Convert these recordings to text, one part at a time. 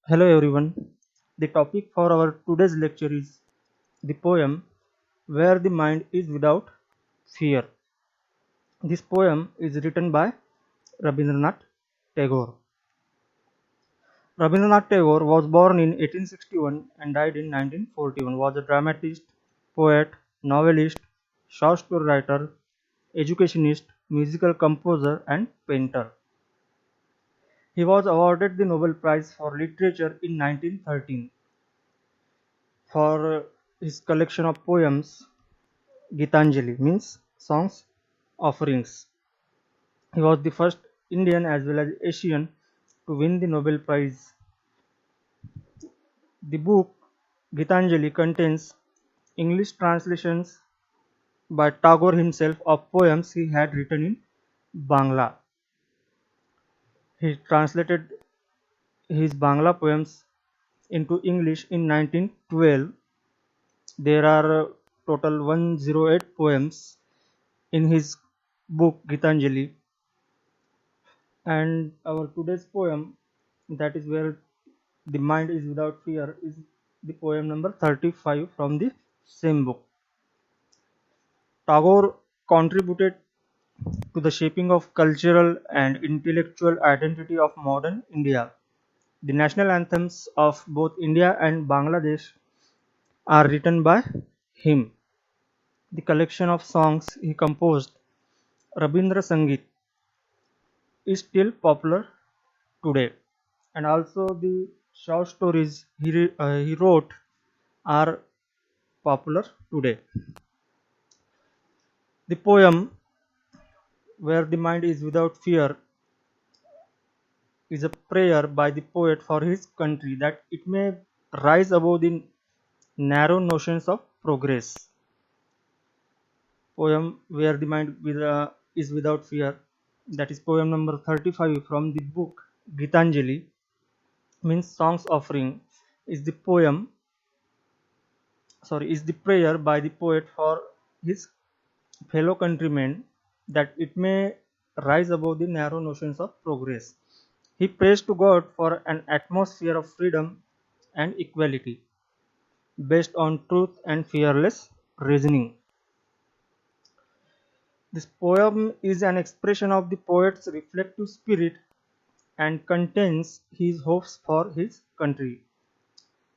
Hello everyone. The topic for our today's lecture is the poem Where the Mind is Without Fear. This poem is written by Rabindranath Tagore. Rabindranath Tagore was born in 1861 and died in 1941. Was a dramatist, poet, novelist, short story writer, educationist, musical composer and painter. He was awarded the Nobel Prize for Literature in 1913 for his collection of poems Gitanjali means songs offerings. He was the first Indian as well as Asian to win the Nobel Prize. The book Gitanjali contains English translations by Tagore himself of poems he had written in Bangla. He translated his Bangla poems into English in 1912. There are total 108 poems in his book Gitanjali, and our today's poem, that is where the mind is without fear, is the poem number 35 from the same book. Tagore contributed to the shaping of cultural and intellectual identity of modern India. The national anthems of both India and Bangladesh are written by him. The collection of songs he composed, Rabindra Sangeet, is still popular today, and also the short stories he wrote are popular today. The poem Where the Mind is Without Fear is a prayer by the poet for his country that it may rise above the narrow notions of progress. Poem Where the Mind is Without Fear, that is poem number 35 from the book Gitanjali, means songs offering, is the is the prayer by the poet for his fellow countrymen that it may rise above the narrow notions of progress. He prays to God for an atmosphere of freedom and equality based on truth and fearless reasoning. This poem is an expression of the poet's reflective spirit and contains his hopes for his country,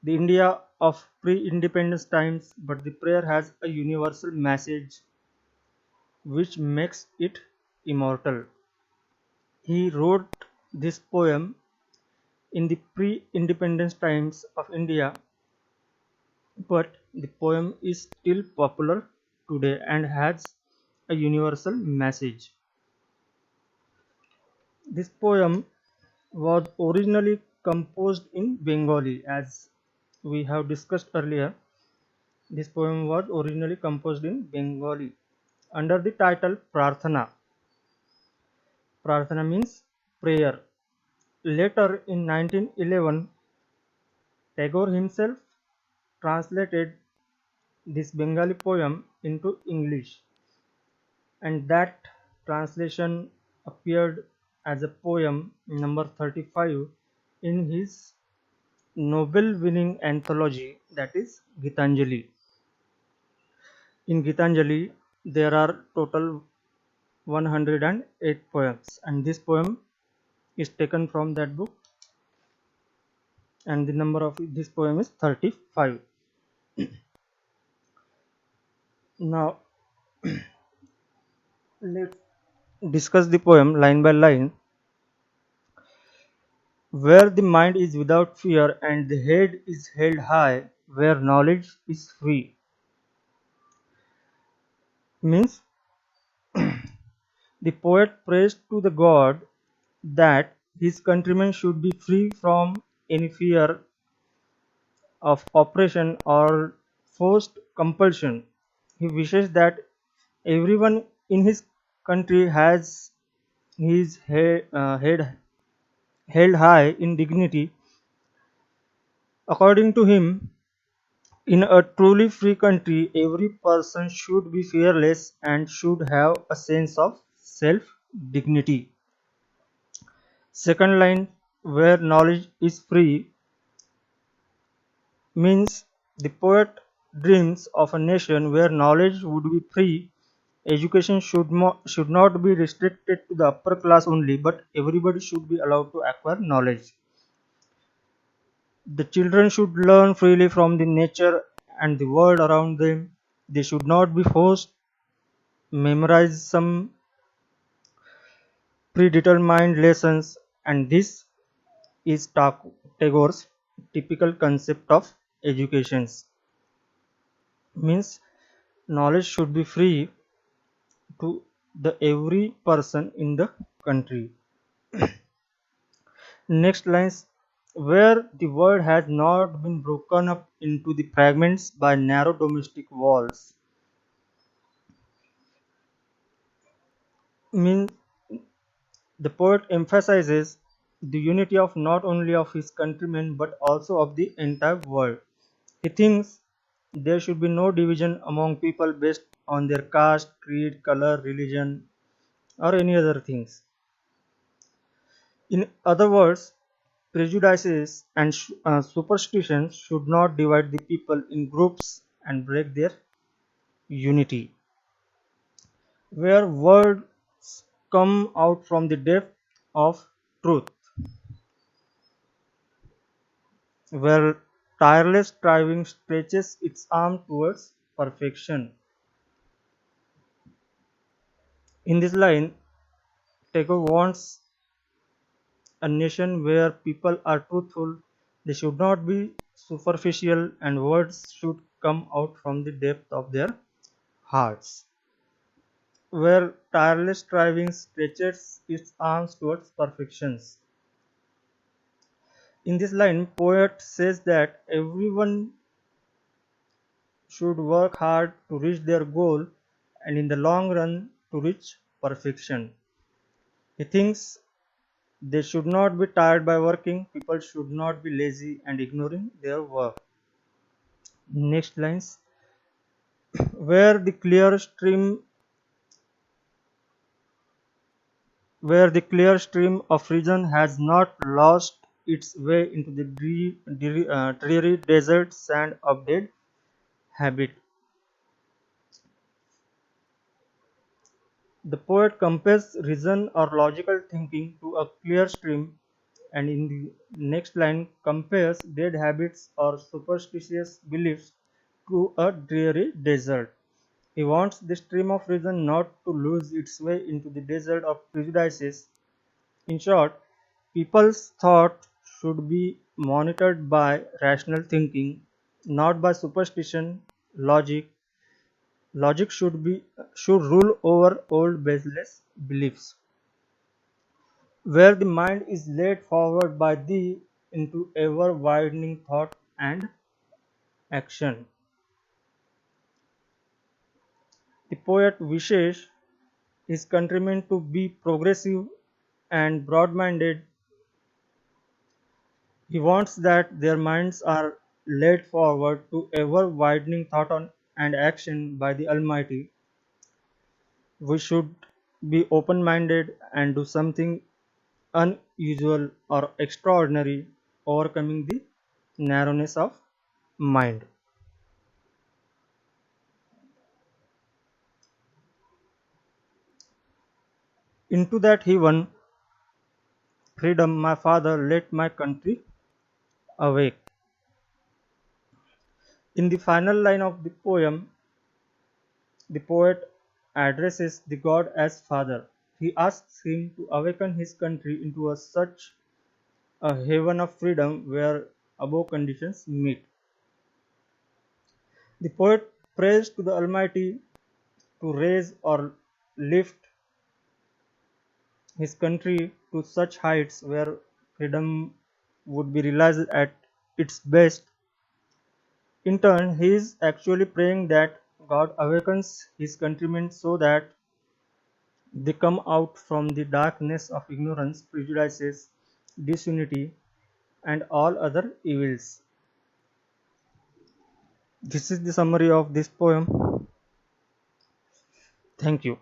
the India of pre-independence times, but the prayer has a universal message which makes it immortal. He wrote this poem in the pre-independence times of India, but the poem is still popular today and has a universal message. This poem was originally composed in Bengali, as we have discussed earlier. This poem was originally composed in Bengali under the title Prarthana. Prarthana means prayer. Later in 1911, Tagore himself translated this Bengali poem into English, and that translation appeared as a poem number 35 in his Nobel winning anthology, that is Gitanjali. In Gitanjali, there are total 108 poems, and this poem is taken from that book, and the number of this poem is 35. Now, let's discuss the poem line by line. Where the mind is without fear and the head is held high, where knowledge is free, means the poet prays to the god that his countrymen should be free from any fear of oppression or forced compulsion. He wishes that everyone in his country has his head held high in dignity. According to him, in a truly free country, every person should be fearless and should have a sense of self dignity. Second line, where knowledge is free, means the poet dreams of a nation where knowledge would be free. Education should not be restricted to the upper class only, but everybody should be allowed to acquire knowledge. The children should learn freely from the nature and the world around them. They should not be forced memorize some predetermined lessons, and this is Tagore's typical concept of education. Means knowledge should be free to the every person in the country. Next lines, where the world has not been broken up into the fragments by narrow domestic walls. Means the poet emphasizes the unity of not only of his countrymen but also of the entire world. He thinks there should be no division among people based on their caste, creed, color, religion, or any other things. In other words, prejudices and superstitions should not divide the people in groups and break their unity. Where words come out from the depth of truth, where tireless striving stretches its arm towards perfection. In this line, Tagore wants a nation where people are truthful, they should not be superficial, and words should come out from the depth of their hearts. Where tireless striving stretches its arms towards perfections. In this line, poet says that everyone should work hard to reach their goal and in the long run to reach perfection. He thinks they should not be tired by working, people should not be lazy and ignoring their work. Next lines, where the clear stream of reason has not lost its way into the dreary desert sand of dead habit. The poet compares reason or logical thinking to a clear stream, and in the next line compares dead habits or superstitious beliefs to a dreary desert. He wants the stream of reason not to lose its way into the desert of prejudices. In short, people's thought should be monitored by rational thinking, not by superstition. Logic should rule over old baseless beliefs. Where the mind is led forward by thee into ever widening thought and action. The poet wishes his countrymen to be progressive and broad minded. He wants that their minds are led forward to ever widening thought and action by the Almighty. We should be open minded and do something unusual or extraordinary, overcoming the narrowness of mind. Into that heaven, freedom, my father, let my country awake. In the final line of the poem, the poet addresses the god as father. He asks him to awaken his country into such a haven of freedom where above conditions meet. The poet prays to the Almighty to raise or lift his country to such heights where freedom would be realized at its best. In turn, he is actually praying that God awakens his countrymen so that they come out from the darkness of ignorance, prejudices, disunity, and all other evils. This is the summary of this poem. Thank you.